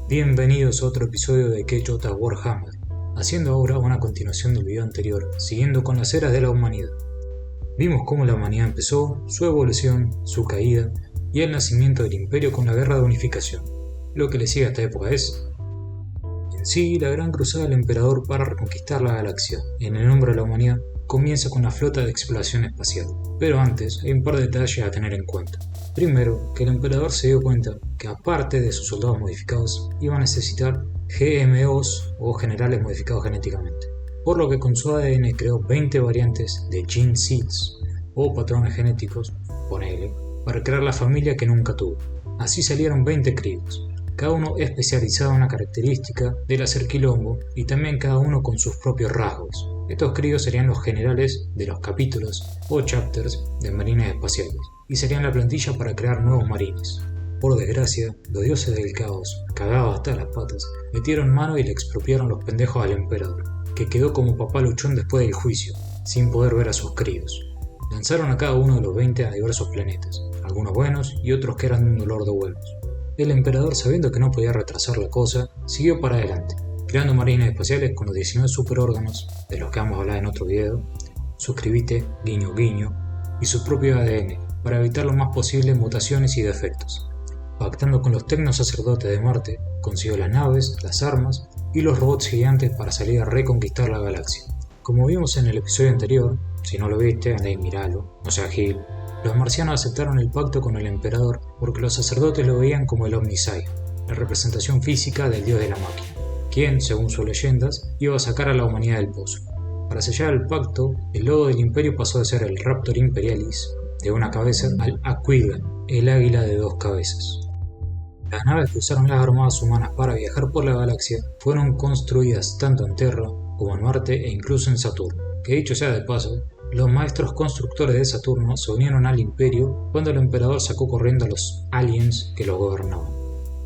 Bienvenidos a otro episodio de KJ Warhammer, haciendo ahora una continuación del video anterior, siguiendo con las eras de la humanidad. Vimos cómo la humanidad empezó, su evolución, su caída y el nacimiento del imperio con la guerra de unificación. Lo que le sigue a esta época es, en sí, la gran cruzada del emperador para reconquistar la galaxia. En el nombre de la humanidad, comienza con la flota de exploración espacial. Pero antes, hay un par de detalles a tener en cuenta. Primero, que el emperador se dio cuenta que aparte de sus soldados modificados, iba a necesitar GMOs o generales modificados genéticamente. Por lo que con su ADN creó 20 variantes de Gene Seeds o patrones genéticos, ponele, para crear la familia que nunca tuvo. Así salieron 20 críos, cada uno especializado en una característica del hacer quilombo y también cada uno con sus propios rasgos. Estos críos serían los generales de los capítulos o chapters de marines espaciales y serían la plantilla para crear nuevos marines. Por desgracia, los dioses del caos, cagados hasta las patas, metieron mano y le expropiaron los pendejos al emperador, que quedó como papá luchón después del juicio, sin poder ver a sus críos. Lanzaron a cada uno de los 20 a diversos planetas, algunos buenos y otros que eran un dolor de huevos. El emperador, sabiendo que no podía retrasar la cosa, siguió para adelante, creando marines espaciales con los 19 superórganos, de los que vamos a hablar en otro video, suscribite, guiño guiño, y su propio ADN, para evitar lo más posible mutaciones y defectos. Pactando con los tecnosacerdotes de Marte, consiguió las naves, las armas y los robots gigantes para salir a reconquistar la galaxia. Como vimos en el episodio anterior, si no lo viste, andá y miralo, no sea gil. Los marcianos aceptaron el pacto con el emperador porque los sacerdotes lo veían como el Omnissiah, la representación física del dios de la máquina, quien, según sus leyendas, iba a sacar a la humanidad del pozo. Para sellar el pacto, el logo del imperio pasó de ser el Raptor Imperialis, de una cabeza, al Aquila, el águila de dos cabezas. Las naves que usaron las armadas humanas para viajar por la galaxia fueron construidas tanto en Terra como en Marte e incluso en Saturno, que dicho sea de paso, los maestros constructores de Saturno se unieron al imperio cuando el emperador sacó corriendo a los aliens que los gobernaban.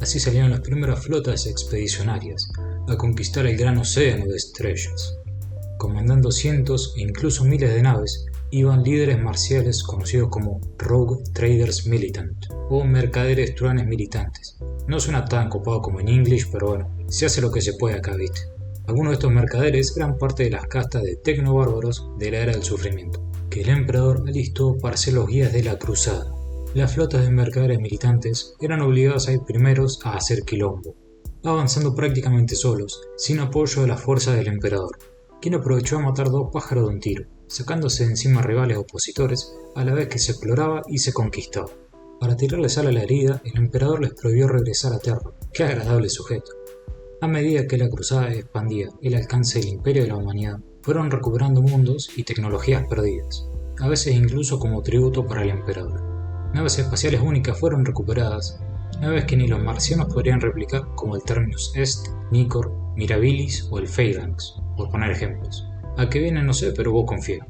Así salieron las primeras flotas expedicionarias a conquistar el gran océano de estrellas. Comandando cientos e incluso miles de naves, iban líderes marciales conocidos como Rogue Traders Militant o mercaderes truanes militantes. No suena tan copado como en English, pero bueno, se hace lo que se puede acá, ¿viste? Algunos de estos mercaderes eran parte de las castas de tecnobárbaros de la era del sufrimiento, que el emperador alistó para ser los guías de la cruzada. Las flotas de mercaderes militantes eran obligados a ir primeros a hacer quilombo, avanzando prácticamente solos, sin apoyo de la fuerza del emperador, quien aprovechó a matar dos pájaros de un tiro, sacándose de encima rivales opositores a la vez que se exploraba y se conquistaba. Para tirarle sal a la herida, el emperador les prohibió regresar a Terra. ¡Qué agradable sujeto! A medida que la cruzada expandía el alcance del imperio de la humanidad, fueron recuperando mundos y tecnologías perdidas, a veces incluso como tributo para el emperador. Naves espaciales únicas fueron recuperadas, naves que ni los marcianos podrían replicar, como el Terminus Est, Nicor, Mirabilis o el Phalanx, por poner ejemplos. A qué viene no sé, pero vos confía.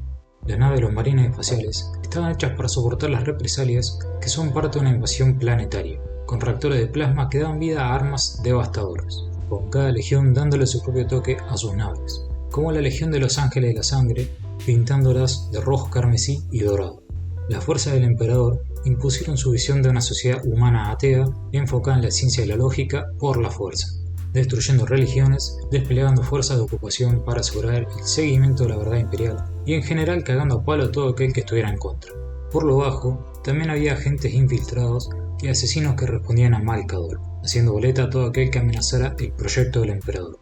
Las naves de los marines espaciales estaban hechas para soportar las represalias que son parte de una invasión planetaria, con reactores de plasma que dan vida a armas devastadoras, con cada legión dándole su propio toque a sus naves, como la Legión de los Ángeles de la Sangre, pintándolas de rojo carmesí y dorado. Las fuerzas del emperador impusieron su visión de una sociedad humana atea enfocada en la ciencia y la lógica por la fuerza, destruyendo religiones, desplegando fuerzas de ocupación para asegurar el seguimiento de la verdad imperial y en general cagando a palo a todo aquel que estuviera en contra. Por lo bajo, también había agentes infiltrados y asesinos que respondían a Malcador, haciendo boleta a todo aquel que amenazara el proyecto del emperador.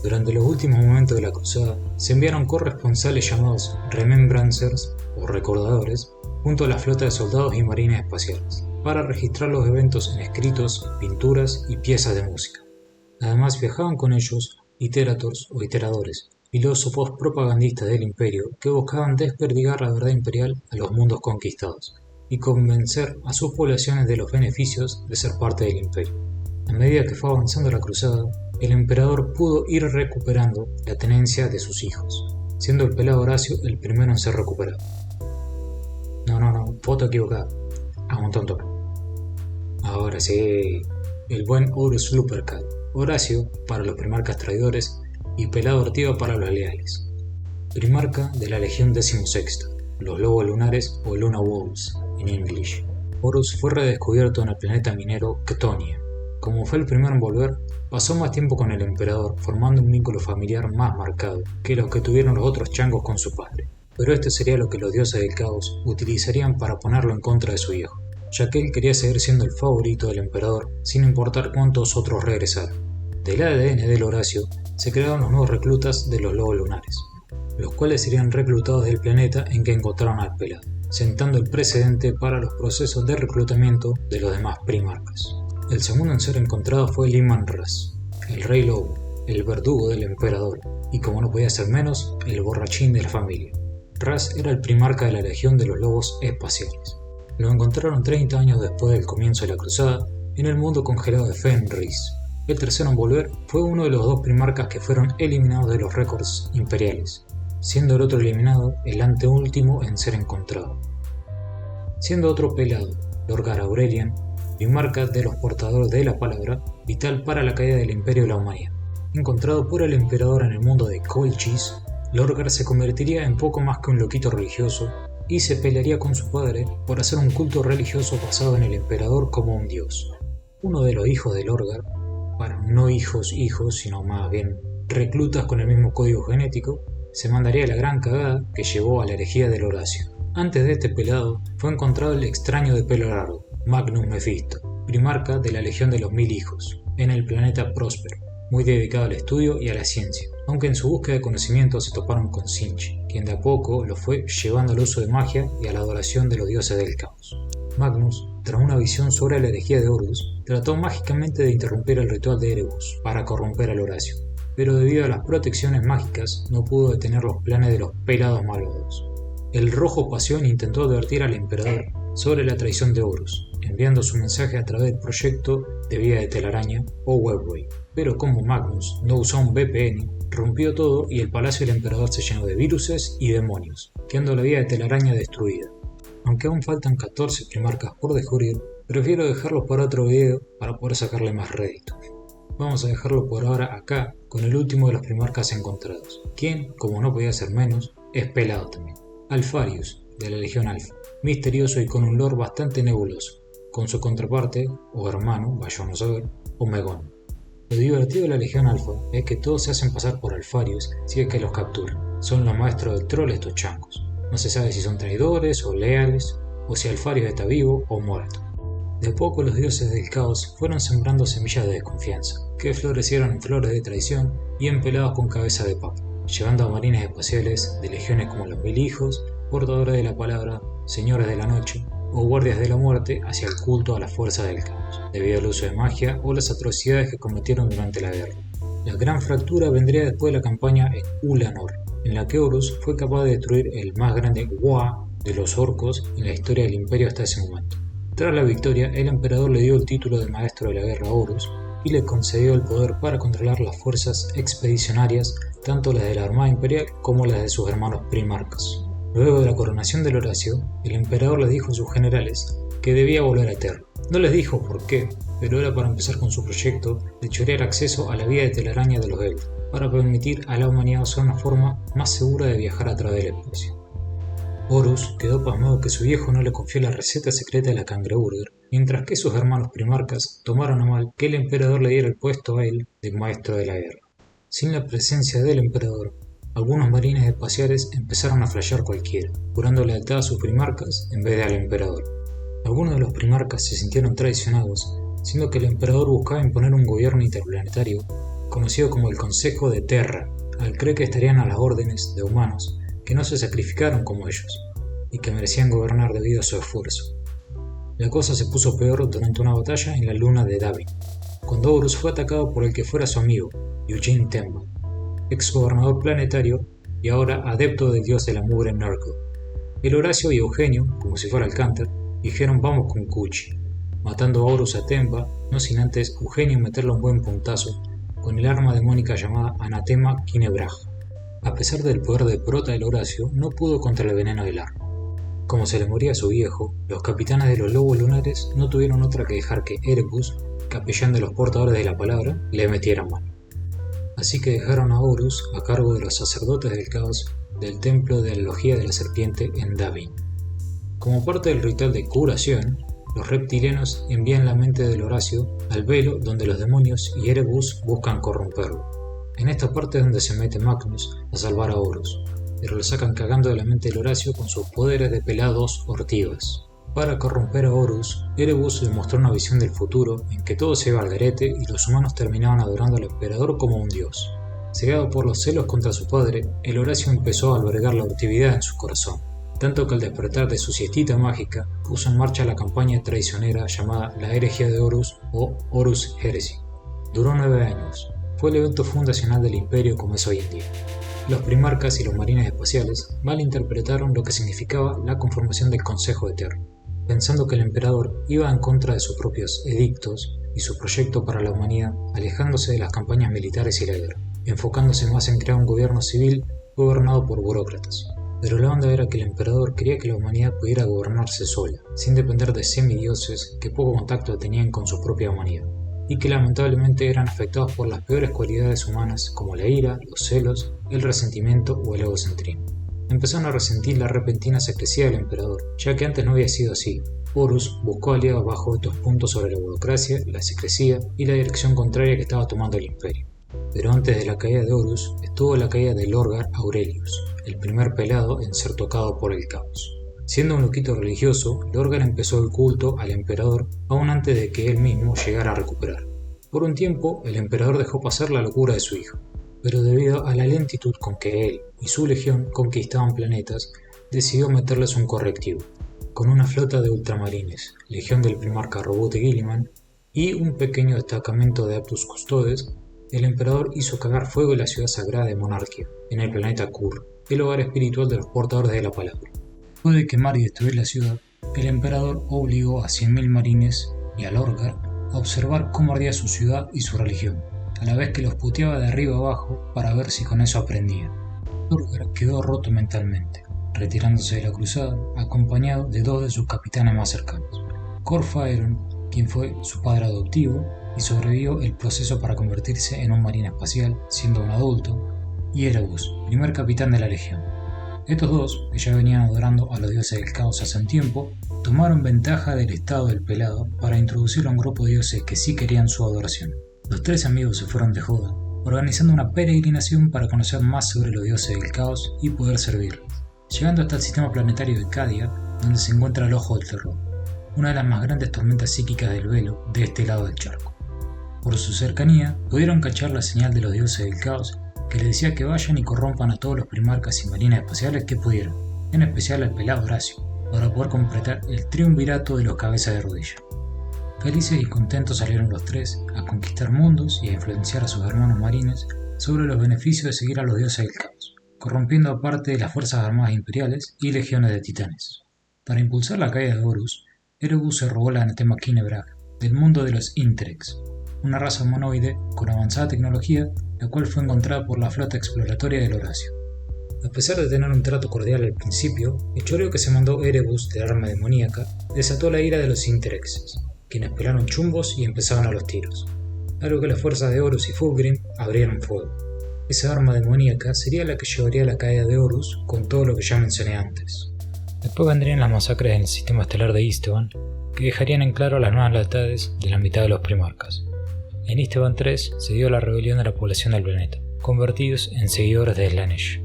Durante los últimos momentos de la cruzada, se enviaron corresponsales llamados Remembrancers o recordadores junto a la flota de soldados y marines espaciales, para registrar los eventos en escritos, pinturas y piezas de música. Además viajaban con ellos iterators o iteradores, filósofos propagandistas del imperio que buscaban desperdigar la verdad imperial a los mundos conquistados y convencer a sus poblaciones de los beneficios de ser parte del imperio. A medida que fue avanzando la cruzada, el emperador pudo ir recuperando la tenencia de sus hijos, siendo el pelado Horacio el primero en ser recuperado. No, foto equivocada. Aguanta un toque. Ahora sí, el buen Horus Lupercal. Horacio para los primarcas traidores y Pelado Ortiga para los leales. Primarca de la Legión XVI, los Lobos Lunares o Luna Wolves en English. Horus fue redescubierto en el planeta minero Ctonia, Como fue el primero en volver, pasó más tiempo con el emperador, formando un vínculo familiar más marcado que los que tuvieron los otros changos con su padre. Pero esto sería lo que los dioses del caos utilizarían para ponerlo en contra de su viejo, ya que él quería seguir siendo el favorito del emperador sin importar cuántos otros regresaran. Del ADN del Horacio se crearon los nuevos reclutas de los lobos lunares, los cuales serían reclutados del planeta en que encontraron al pelado, sentando el precedente para los procesos de reclutamiento de los demás primarcas. El segundo en ser encontrado fue Leman Russ, el rey lobo, el verdugo del emperador, y como no podía ser menos, el borrachín de la familia. Russ era el primarca de la Legión de los Lobos Espaciales. Lo encontraron 30 años después del comienzo de la cruzada en el mundo congelado de Fenris. El tercero en volver fue uno de los dos primarcas que fueron eliminados de los récords imperiales, siendo el otro eliminado el anteúltimo en ser encontrado. Siendo otro pelado, Lorgar Aurelian, primarca de los portadores de la palabra, vital para la caída del imperio de la humanidad. Encontrado por el emperador en el mundo de Colchis, Lorgar se convertiría en poco más que un loquito religioso y se pelearía con su padre por hacer un culto religioso basado en el emperador como un dios. Uno de los hijos de Lorgar, para no hijos, sino más bien reclutas con el mismo código genético, se mandaría la gran cagada que llevó a la herejía del Horacio. Antes de este pelado fue encontrado el extraño de pelo largo, Magnus Mephisto, primarca de la Legión de los Mil Hijos, en el planeta Próspero, muy dedicado al estudio y a la ciencia, aunque en su búsqueda de conocimiento se toparon con Sinch, quien de a poco lo fue llevando al uso de magia y a la adoración de los dioses del caos. Magnus, tras una visión sobre la herejía de Horus, trató mágicamente de interrumpir el ritual de Erebus para corromper al Horacio, pero debido a las protecciones mágicas no pudo detener los planes de los pelados malvados. El Rojo Pasión intentó advertir al emperador sobre la traición de Horus, enviando su mensaje a través del proyecto de vía de telaraña o Webway, pero como Magnus no usó un VPN, rompió todo y el palacio del emperador se llenó de viruses y demonios, quedando la vía de telaraña destruida. Aunque aún faltan 14 primarcas por descubrir, prefiero dejarlos para otro video para poder sacarle más rédito. Vamos a dejarlo por ahora acá con el último de los primarcas encontrados, quien, como no podía ser menos, es pelado también. Alfarius, de la Legión Alfa, misterioso y con un lore bastante nebuloso, con su contraparte, o hermano, vaya a saber, Omegon. Lo divertido de la Legión Alfa es que todos se hacen pasar por Alfarius si es que los capturan. Son los maestros del troll estos changos. No se sabe si son traidores o leales, o si Alfarius está vivo o muerto. De a poco los dioses del caos fueron sembrando semillas de desconfianza, que florecieron en flores de traición y en pelados con cabeza de papa, llevando a marines espaciales de legiones como los Mil Hijos, portadores de la palabra, señores de la noche o guardias de la muerte hacia el culto a la fuerza del caos, debido al uso de magia o las atrocidades que cometieron durante la guerra. La gran fractura vendría después de la campaña en Ulanor, en la que Horus fue capaz de destruir el más grande Wa de los orcos en la historia del imperio hasta ese momento. Tras la victoria, el emperador le dio el título de maestro de la guerra a Horus y le concedió el poder para controlar las fuerzas expedicionarias, tanto las de la Armada Imperial como las de sus hermanos primarcas. Luego de la coronación del Horacio, el emperador les dijo a sus generales que debía volver a Terra. No les dijo por qué, pero era para empezar con su proyecto de chorear acceso a la vía de telaraña de los Elfos, para permitir a la humanidad usar una forma más segura de viajar a través del espacio. Horus quedó pasmado que su viejo no le confió la receta secreta de la cangreburger, mientras que sus hermanos primarcas tomaron a mal que el emperador le diera el puesto a él de maestro de la guerra. Sin la presencia del emperador, algunos marines espaciales empezaron a flashear cualquiera, jurando lealtad a sus primarcas en vez de al emperador. Algunos de los primarcas se sintieron traicionados, siendo que el emperador buscaba imponer un gobierno interplanetario conocido como el Consejo de Terra, al creer que estarían a las órdenes de humanos que no se sacrificaron como ellos, y que merecían gobernar debido a su esfuerzo. La cosa se puso peor durante una batalla en la luna de Davin, cuando Horus fue atacado por el que fuera su amigo, Eugene Temba, ex gobernador planetario y ahora adepto del dios de la mugre Nurgle. El Horacio y Eugenio, como si fuera el Canter, dijeron vamos con Kuchi, matando a Horus a Temba, no sin antes Eugenio meterle un buen puntazo con el arma demónica llamada Anatema Kinebraj. A pesar del poder de prota del Horacio, no pudo contra el veneno del arma. Como se le moría a su viejo, los capitanes de los lobos lunares no tuvieron otra que dejar que Erebus, capellán de los portadores de la palabra, le metiera mano. Así que dejaron a Horus a cargo de los sacerdotes del caos del templo de la Logía de la Serpiente en Davin. Como parte del ritual de curación, los reptilianos envían la mente del Horacio al velo donde los demonios y Erebus buscan corromperlo. En esta parte es donde se mete Magnus a salvar a Horus, pero lo sacan cagando de la mente del Horacio con sus poderes de pelados ortivas. Para corromper a Horus, Erebus le mostró una visión del futuro en que todo se iba al garete y los humanos terminaban adorando al emperador como un dios. Cegado por los celos contra su padre, el Horacio empezó a albergar la hurtividad en su corazón, tanto que al despertar de su siestita mágica puso en marcha la campaña traicionera llamada la herejía de Horus o Horus Heresy. Duró 9 años. Fue el evento fundacional del imperio como es hoy en día. Los primarcas y los marines espaciales malinterpretaron lo que significaba la conformación del Consejo Eterno, pensando que el emperador iba en contra de sus propios edictos y su proyecto para la humanidad, alejándose de las campañas militares y la guerra, enfocándose más en crear un gobierno civil gobernado por burócratas. Pero la onda era que el emperador quería que la humanidad pudiera gobernarse sola, sin depender de semidioses que poco contacto tenían con su propia humanidad, y que lamentablemente eran afectados por las peores cualidades humanas como la ira, los celos, el resentimiento o el egocentrismo. Empezaron a resentir la repentina secrecía del emperador, ya que antes no había sido así. Horus buscó aliados bajo estos puntos sobre la burocracia, la secrecía y la dirección contraria que estaba tomando el imperio. Pero antes de la caída de Horus estuvo la caída de Lorgar Aurelius, el primer pelado en ser tocado por el caos. Siendo un loquito religioso, Lorgar empezó el culto al emperador aún antes de que él mismo llegara a recuperar. Por un tiempo, el emperador dejó pasar la locura de su hijo, pero debido a la lentitud con que él y su legión conquistaban planetas, decidió meterles un correctivo. Con una flota de ultramarines, legión del primarca Roboute Guilliman y un pequeño destacamento de Aptus Custodes, el emperador hizo cagar fuego en la ciudad sagrada de Monarquia, en el planeta Kur, el hogar espiritual de los portadores de la palabra. Después de quemar y destruir la ciudad, el emperador obligó a 100.000 marines y a Lorgar a observar cómo ardía su ciudad y su religión, a la vez que los puteaba de arriba abajo para ver si con eso aprendían. Lorgar quedó roto mentalmente, retirándose de la cruzada, acompañado de 2 de sus capitanes más cercanos. Corfaeron, quien fue su padre adoptivo y sobrevivió el proceso para convertirse en un marine espacial siendo un adulto, y Erebus, primer capitán de la legión. Estos dos, que ya venían adorando a los dioses del caos hace un tiempo, tomaron ventaja del estado del pelado para introducirlo a un grupo de dioses que sí querían su adoración. Los 3 amigos se fueron de joda, organizando una peregrinación para conocer más sobre los dioses del caos y poder servirlos, llegando hasta el sistema planetario de Cadia, donde se encuentra el Ojo del Terror, una de las más grandes tormentas psíquicas del velo de este lado del charco. Por su cercanía, pudieron cachar la señal de los dioses del caos que les decía que vayan y corrompan a todos los primarcas y marines espaciales que pudieran, en especial al pelado Horacio, para poder completar el triunvirato de los cabezas de rodilla. Felices y contentos salieron los 3 a conquistar mundos y a influenciar a sus hermanos marines sobre los beneficios de seguir a los dioses del caos, corrompiendo aparte de las fuerzas armadas imperiales y legiones de titanes. Para impulsar la caída de Horus, Erebus se robó la anatema Kinebrag del mundo de los Interex, una raza humanoide con avanzada tecnología, la cual fue encontrada por la flota exploratoria del Horacio. A pesar de tener un trato cordial al principio, el choreo que se mandó Erebus del arma demoníaca desató la ira de los Interexes, quienes pelaron chumbos y empezaron a los tiros, algo que las fuerzas de Horus y Fulgrim abrieron fuego. Esa arma demoníaca sería la que llevaría a la caída de Horus con todo lo que ya mencioné antes. Después vendrían las masacres en el sistema estelar de Isteban, que dejarían en claro las nuevas lealtades de la mitad de los primarcas. En Isteban 3 se dio la rebelión de la población del planeta, convertidos en seguidores de Slanesh,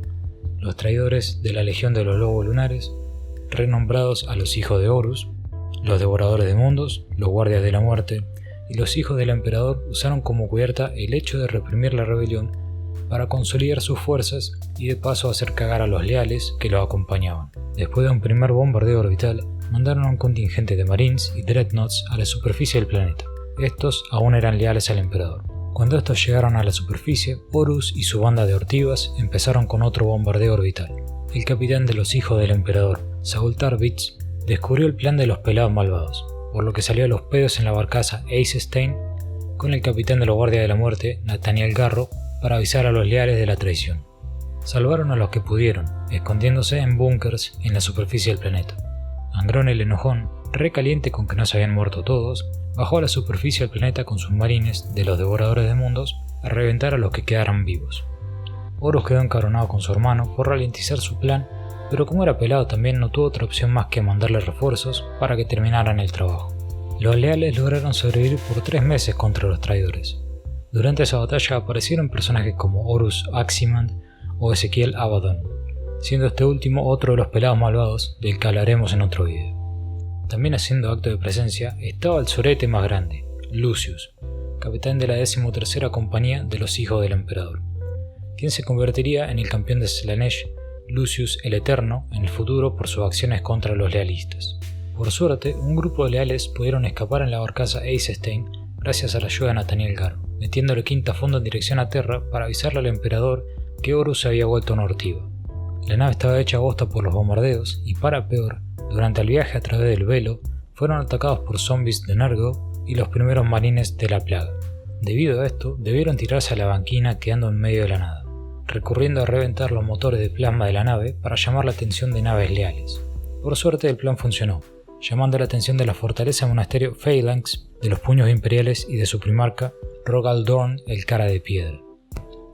los traidores de la Legión de los Lobos Lunares, renombrados a los hijos de Horus, los devoradores de mundos, los guardias de la muerte y los hijos del emperador usaron como cubierta el hecho de reprimir la rebelión para consolidar sus fuerzas y de paso hacer cagar a los leales que los acompañaban. Después de un primer bombardeo orbital, mandaron a un contingente de marines y dreadnoughts a la superficie del planeta. Estos aún eran leales al emperador. Cuando estos llegaron a la superficie, Horus y su banda de ortivas empezaron con otro bombardeo orbital. El capitán de los hijos del emperador, Saul Tarvitz, descubrió el plan de los pelados malvados, por lo que salió a los pedos en la barcaza Ace Stein con el capitán de los guardias de la muerte, Nathaniel Garro, para avisar a los leales de la traición. Salvaron a los que pudieron, escondiéndose en búnkers en la superficie del planeta. Angrón el enojón, recaliente con que no se habían muerto todos, bajó a la superficie del planeta con sus marines de los devoradores de mundos a reventar a los que quedaran vivos. Horus quedó encabronado con su hermano por ralentizar su plan, pero como era pelado también no tuvo otra opción más que mandarle refuerzos para que terminaran el trabajo. Los leales lograron sobrevivir por 3 meses contra los traidores. Durante esa batalla aparecieron personajes como Horus Aximand o Ezequiel Abaddon, siendo este último otro de los pelados malvados del que hablaremos en otro video. También haciendo acto de presencia estaba el sorete más grande, Lucius, capitán de la 13ª compañía de los hijos del emperador, quien se convertiría en el campeón de Slaanesh, Lucius el Eterno, en el futuro por sus acciones contra los lealistas. Por suerte, un grupo de leales pudieron escapar en la barcaza Acestein gracias a la ayuda de Nathaniel Garro, metiéndole quinta a fondo en dirección a Terra para avisarle al emperador que Horus se había vuelto nortiva. La nave estaba hecha bosta por los bombardeos y, para peor, durante el viaje a través del velo, fueron atacados por zombies de Nergo y los primeros marines de la plaga. Debido a esto, debieron tirarse a la banquina quedando en medio de la nada, recurriendo a reventar los motores de plasma de la nave para llamar la atención de naves leales. Por suerte el plan funcionó, llamando la atención de la fortaleza monasterio Phalanx, de los puños imperiales y de su primarca Rogal Dorn, el cara de piedra.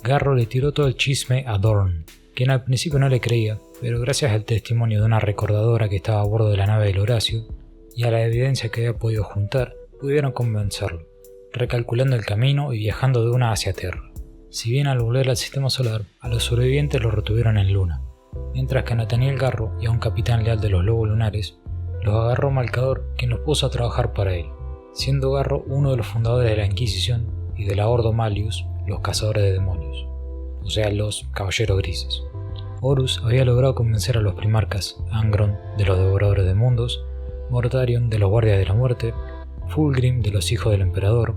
Garro le tiró todo el chisme a Dorn, quien al principio no le creía, pero gracias al testimonio de una recordadora que estaba a bordo de la nave del Horacio y a la evidencia que había podido juntar, pudieron convencerlo, recalculando el camino y viajando de una hacia Terra. Si bien al volver al sistema solar, a los sobrevivientes los retuvieron en Luna, mientras que a Nathaniel Garro y a un capitán leal de los Lobos Lunares los agarró Malcador, quien los puso a trabajar para él, siendo Garro uno de los fundadores de la Inquisición y de la Ordo Malleus, los cazadores de demonios, o sea, los caballeros grises. Horus había logrado convencer a los primarcas Angron, de los devoradores de mundos, Mortarion, de los guardias de la muerte, Fulgrim, de los hijos del emperador,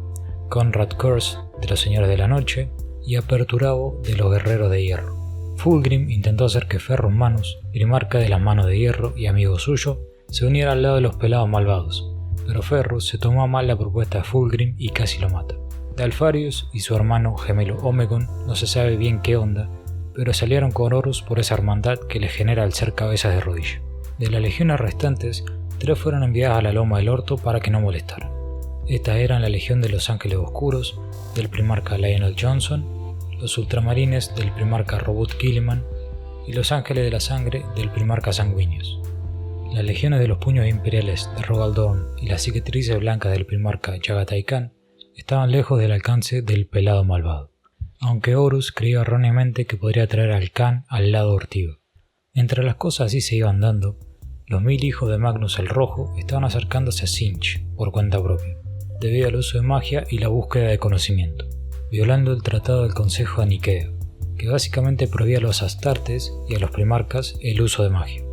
Conrad Curse, de los señores de la noche, y a Perturabo, de los guerreros de hierro. Fulgrim intentó hacer que Ferrus Manus, primarca de las manos de hierro y amigo suyo, se uniera al lado de los pelados malvados, pero Ferrus se tomó a mal la propuesta de Fulgrim y casi lo mata. De Alpharius y su hermano gemelo Omegon no se sabe bien qué onda, pero se aliaron con Horus por esa hermandad que les genera al ser cabezas de rodilla. De las legiones restantes, 3 fueron enviadas a la Loma del Orto para que no molestaran. Estas eran la Legión de los Ángeles Oscuros, del primarca Lionel Johnson, los Ultramarines del primarca Robert Gilliman y los Ángeles de la Sangre del primarca Sanguinius. Las legiones de los puños imperiales de Rogal Dorn y las cicatrices blancas del primarca Yagatai Khan estaban lejos del alcance del pelado malvado, aunque Horus creía erróneamente que podría traer al Khan al lado ortigo. Mientras las cosas así se iban dando, los 1000 hijos de Magnus el Rojo estaban acercándose a Tzeentch por cuenta propia, debido al uso de magia y la búsqueda de conocimiento, violando el tratado del Consejo de Niquea, que básicamente prohibía a los astartes y a los primarcas el uso de magia.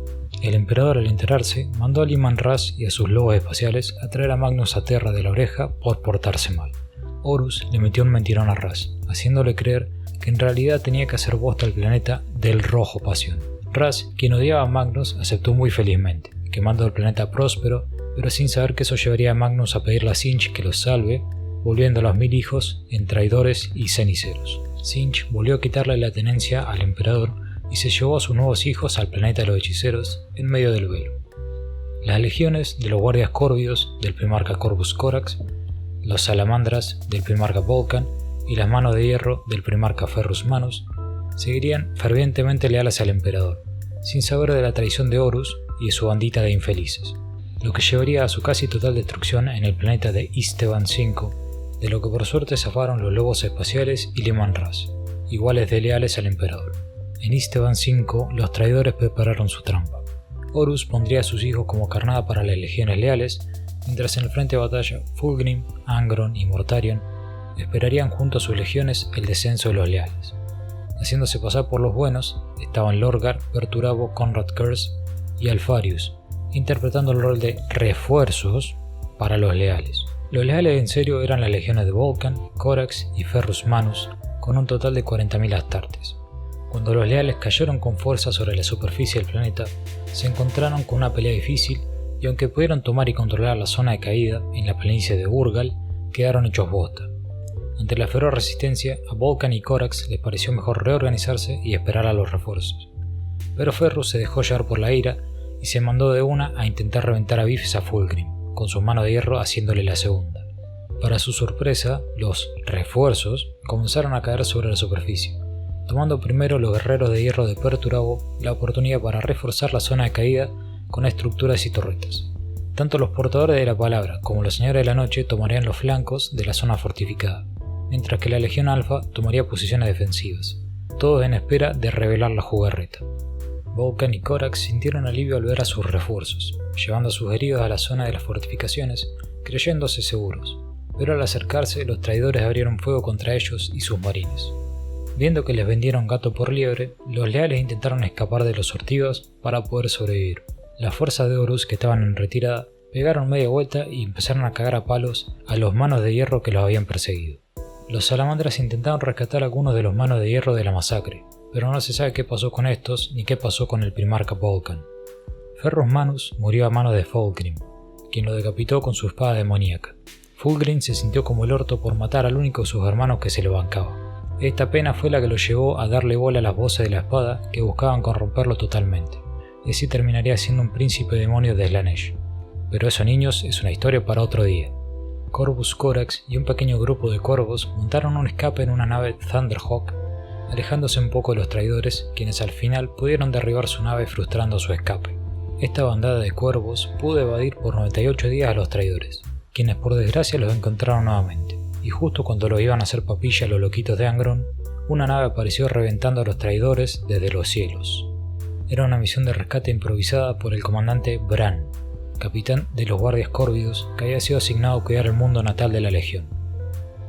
El emperador, al enterarse, mandó a Liman Ras y a sus lobos espaciales a traer a Magnus a Terra de la oreja por portarse mal. Horus le metió un mentirón a Ras, haciéndole creer que en realidad tenía que hacer bosta al planeta del Rojo Pasión. Ras, quien odiaba a Magnus, aceptó muy felizmente, quemando el planeta próspero, pero sin saber que eso llevaría a Magnus a pedirle a Tzeentch que los salve, volviendo a los 1000 hijos en traidores y ceniceros. Tzeentch volvió a quitarle la tenencia al emperador y se llevó a sus nuevos hijos al planeta de los hechiceros en medio del velo. Las legiones de los guardias córvidos del primarca Corvus Corax, los salamandras del primarca Vulcan y las manos de hierro del primarca Ferrus Manus seguirían fervientemente leales al emperador, sin saber de la traición de Horus y de su bandita de infelices, lo que llevaría a su casi total destrucción en el planeta de Isteban V, de lo que por suerte zafaron los lobos espaciales y Liman Ras, iguales de leales al emperador. En Isteban V los traidores prepararon su trampa. Horus pondría a sus hijos como carnada para las legiones leales, mientras en el frente de batalla Fulgrim, Angron y Mortarion esperarían junto a sus legiones el descenso de los leales. Haciéndose pasar por los buenos estaban Lorgar, Perturabo, Conrad Curse y Alpharius, interpretando el rol de refuerzos para los leales. Los leales en serio eran las legiones de Vulcan, Corax y Ferrus Manus, con un total de 40.000 astartes. Cuando los leales cayeron con fuerza sobre la superficie del planeta, se encontraron con una pelea difícil y aunque pudieron tomar y controlar la zona de caída en la planicie de Urgal, quedaron hechos bosta. Ante la feroz resistencia, a Vulcan y Corax les pareció mejor reorganizarse y esperar a los refuerzos. Pero Ferrus se dejó llevar por la ira y se mandó de una a intentar reventar a bifes a Fulgrim, con su mano de hierro haciéndole la segunda. Para su sorpresa, los refuerzos comenzaron a caer sobre la superficie, tomando primero los guerreros de hierro de Perturabo la oportunidad para reforzar la zona de caída con estructuras y torretas. Tanto los portadores de la palabra como los señores de la noche tomarían los flancos de la zona fortificada, mientras que la Legión Alfa tomaría posiciones defensivas, todos en espera de revelar la jugarreta. Vulcan y Corax sintieron alivio al ver a sus refuerzos, llevando a sus heridos a la zona de las fortificaciones, creyéndose seguros, pero al acercarse los traidores abrieron fuego contra ellos y sus marines. Viendo que les vendieron gato por liebre, los leales intentaron escapar de los sortidos para poder sobrevivir. Las fuerzas de Horus, que estaban en retirada, pegaron media vuelta y empezaron a cagar a palos a los manos de hierro que los habían perseguido. Los salamandras intentaron rescatar a algunos de los manos de hierro de la masacre, pero no se sabe qué pasó con estos ni qué pasó con el primarca Vulcan. Ferrus Manus murió a manos de Fulgrim, quien lo decapitó con su espada demoníaca. Fulgrim se sintió como el orto por matar al único de sus hermanos que se lo bancaba. Esta pena fue la que lo llevó a darle bola a las voces de la espada que buscaban corromperlo totalmente, y así terminaría siendo un príncipe demonio de Slaanesh. Pero eso, niños, es una historia para otro día. Corvus Corax y un pequeño grupo de corvos montaron un escape en una nave Thunderhawk, alejándose un poco de los traidores, quienes al final pudieron derribar su nave frustrando su escape. Esta bandada de cuervos pudo evadir por 98 días a los traidores, quienes por desgracia los encontraron nuevamente, y justo cuando lo iban a hacer papilla a los loquitos de Angron, una nave apareció reventando a los traidores desde los cielos. Era una misión de rescate improvisada por el comandante Bran, capitán de los guardias córvidos, que había sido asignado a cuidar el mundo natal de la Legión.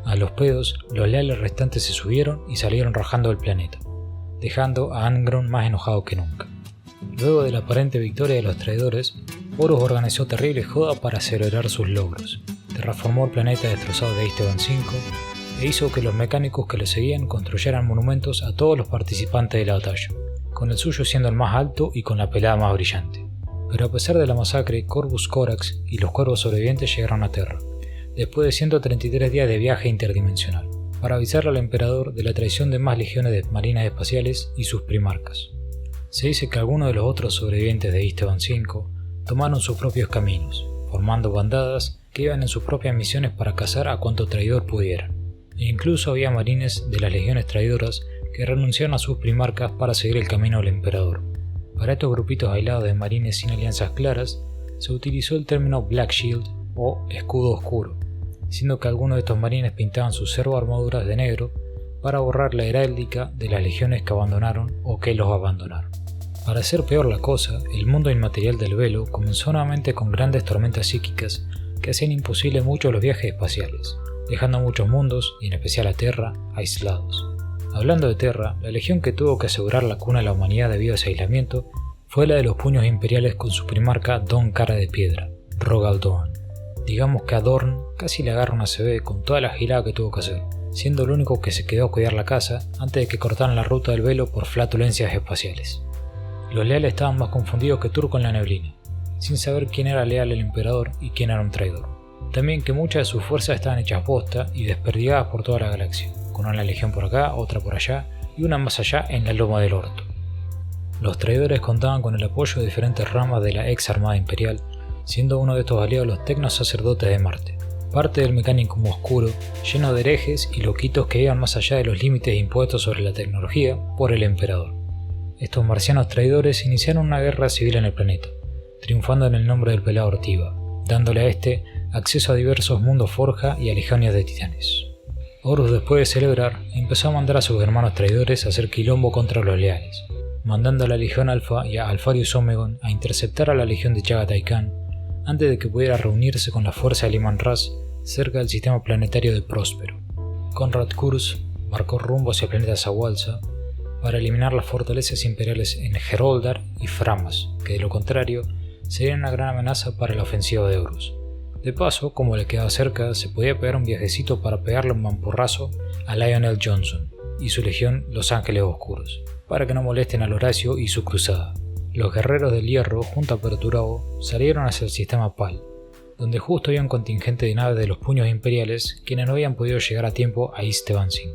A los pedos, los leales restantes se subieron y salieron rajando del planeta, dejando a Angron más enojado que nunca. Luego de la aparente victoria de los traidores, Horus organizó terrible joda para celebrar sus logros. Terraformó el planeta destrozado de Isteban V e hizo que los mecánicos que lo seguían construyeran monumentos a todos los participantes de la batalla, con el suyo siendo el más alto y con la pelada más brillante. Pero a pesar de la masacre, Corvus Corax y los cuervos sobrevivientes llegaron a Terra, después de 133 días de viaje interdimensional, para avisarle al emperador de la traición de más legiones de marinas espaciales y sus primarcas. Se dice que algunos de los otros sobrevivientes de Isteban V tomaron sus propios caminos, formando bandadas que iban en sus propias misiones para cazar a cuanto traidor pudieran, e incluso había marines de las legiones traidoras que renunciaron a sus primarcas para seguir el camino del emperador. Para estos grupitos aislados de marines sin alianzas claras, se utilizó el término Black Shield o escudo oscuro, siendo que algunos de estos marines pintaban sus servoarmaduras de negro para borrar la heráldica de las legiones que abandonaron o que los abandonaron. Para hacer peor la cosa, el mundo inmaterial del velo comenzó nuevamente con grandes tormentas psíquicas que hacían imposible mucho los viajes espaciales, dejando a muchos mundos, y en especial a Terra, aislados. Hablando de Terra, la legión que tuvo que asegurar la cuna de la humanidad debido a ese aislamiento fue la de los puños imperiales con su primarca Don Cara de Piedra, Rogal Dorn. Digamos que a Dorn casi le agarra una CB con toda la gilada que tuvo que hacer, siendo el único que se quedó a cuidar la casa antes de que cortaran la ruta del velo por flatulencias espaciales. Los leales estaban más confundidos que Turco en la neblina, sin saber quién era leal al emperador y quién era un traidor. También que muchas de sus fuerzas estaban hechas bosta y desperdigadas por toda la galaxia, con una legión por acá, otra por allá y una más allá en la loma del orto. Los traidores contaban con el apoyo de diferentes ramas de la ex armada imperial, siendo uno de estos aliados los tecnos sacerdotes de Marte, parte del mecánico oscuro, lleno de herejes y loquitos que iban más allá de los límites impuestos sobre la tecnología por el emperador. Estos marcianos traidores iniciaron una guerra civil en el planeta, triunfando en el nombre del pelado Ortiva, dándole a este acceso a diversos mundos forja y a legiones de titanes. Horus, después de celebrar, empezó a mandar a sus hermanos traidores a hacer quilombo contra los leales, mandando a la Legión Alpha y a Alpharius Omegon a interceptar a la Legión de Chagatai Khan antes de que pudiera reunirse con la fuerza de Liman Ras cerca del sistema planetario de Próspero. Conrad Kurz marcó rumbo hacia el planeta Zawalza para eliminar las fortalezas imperiales en Geroldar y Framas, que de lo contrario serían una gran amenaza para la ofensiva de Horus. De paso, como le quedaba cerca, se podía pegar un viajecito para pegarle un mampurrazo a Lionel Johnson y su legión Los Ángeles Oscuros, para que no molesten al Horacio y su cruzada. Los guerreros del hierro, junto a Perturabo, salieron hacia el sistema PAL, donde justo había un contingente de naves de los puños imperiales quienes no habían podido llegar a tiempo a Isteban V.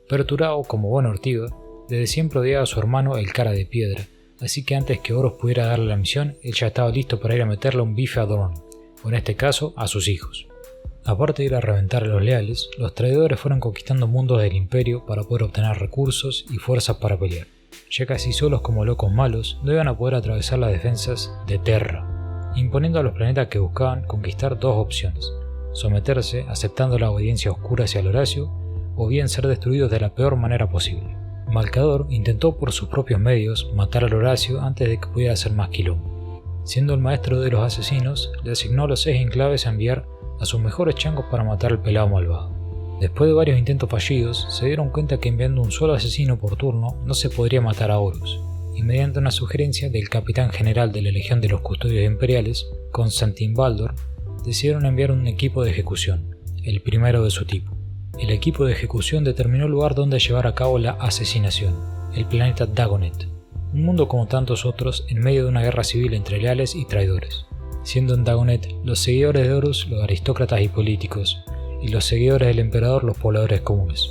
Perturabo, como buen Ortiva, desde siempre odiaba a su hermano el Cara de Piedra, así que antes que Horus pudiera darle la misión, él ya estaba listo para ir a meterle un bife a Dorn, o en este caso a sus hijos. Aparte de ir a reventar a los leales, los traidores fueron conquistando mundos del imperio para poder obtener recursos y fuerzas para pelear, ya casi solos como locos malos no iban a poder atravesar las defensas de Terra. imponiendo a los planetas que buscaban conquistar dos opciones: someterse aceptando la obediencia oscura hacia el Horacio, o bien ser destruidos de la peor manera posible. Malcador intentó por sus propios medios matar al Horacio antes de que pudiera hacer más quilombo. Siendo el maestro de los asesinos, le asignó a los 6 enclaves a enviar a sus mejores changos para matar al pelado malvado. Después de varios intentos fallidos, se dieron cuenta que enviando un solo asesino por turno no se podría matar a Horus, y mediante una sugerencia del capitán general de la Legión de los Custodios Imperiales, Constantin Baldor, decidieron enviar un equipo de ejecución, el primero de su tipo. El equipo de ejecución determinó el lugar donde llevar a cabo la asesinación, el planeta Dagonet, un mundo como tantos otros en medio de una guerra civil entre leales y traidores, siendo en Dagonet los seguidores de Horus los aristócratas y políticos, y los seguidores del emperador los pobladores comunes.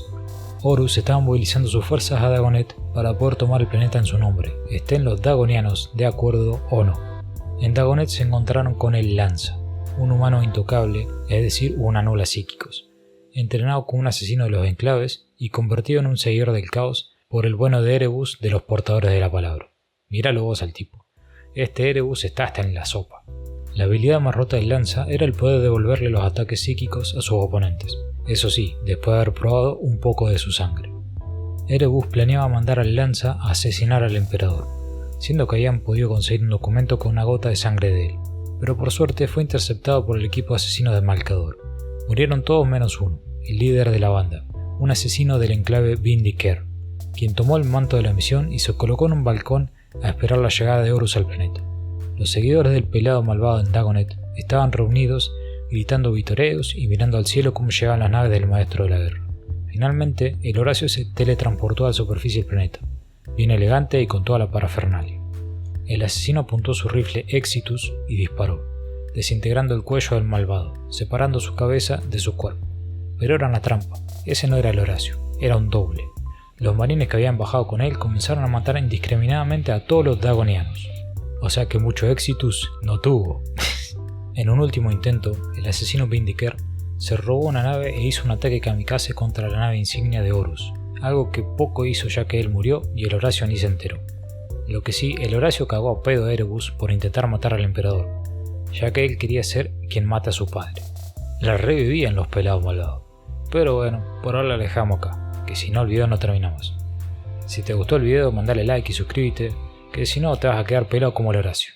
Horus estaba movilizando sus fuerzas a Dagonet para poder tomar el planeta en su nombre, estén los dagonianos de acuerdo o no. En Dagonet se encontraron con el Lanza, un humano intocable, es decir, un anula psíquicos, entrenado como un asesino de los enclaves y convertido en un seguidor del caos por el bueno de Erebus de los portadores de la palabra. Míralo vos al tipo, este Erebus está hasta en la sopa. La habilidad más rota del Lanza era el poder devolverle los ataques psíquicos a sus oponentes, eso sí, después de haber probado un poco de su sangre. Erebus planeaba mandar al Lanza a asesinar al emperador, siendo que habían podido conseguir un documento con una gota de sangre de él, pero por suerte fue interceptado por el equipo asesino de Malcador. Murieron todos menos uno, el líder de la banda, un asesino del enclave Vindicare, quien tomó el manto de la misión y se colocó en un balcón a esperar la llegada de Horus al planeta. Los seguidores del pelado malvado en Dagonet estaban reunidos, gritando vitoreos y mirando al cielo cómo llegaban las naves del maestro de la guerra. Finalmente, el Horacio se teletransportó a la superficie del planeta, bien elegante y con toda la parafernalia. El asesino apuntó su rifle Exitus y disparó, desintegrando el cuello del malvado, separando su cabeza de su cuerpo. Pero era una trampa, ese no era el Horacio, era un doble. Los marines que habían bajado con él comenzaron a matar indiscriminadamente a todos los dagonianos. O sea que mucho Exitus no tuvo. En un último intento, el asesino Vindicare se robó una nave e hizo un ataque kamikaze contra la nave insignia de Horus, algo que poco hizo ya que él murió y el Horacio ni se enteró. Lo que sí, el Horacio cagó a pedo a Erebus por intentar matar al emperador, ya que él quería ser quien mata a su padre. La revivían los pelados malvados. Pero bueno, por ahora la dejamos acá, que si no el video no termina más. Si te gustó el video, mandale like y suscríbete, que si no te vas a quedar pelado como el Horacio.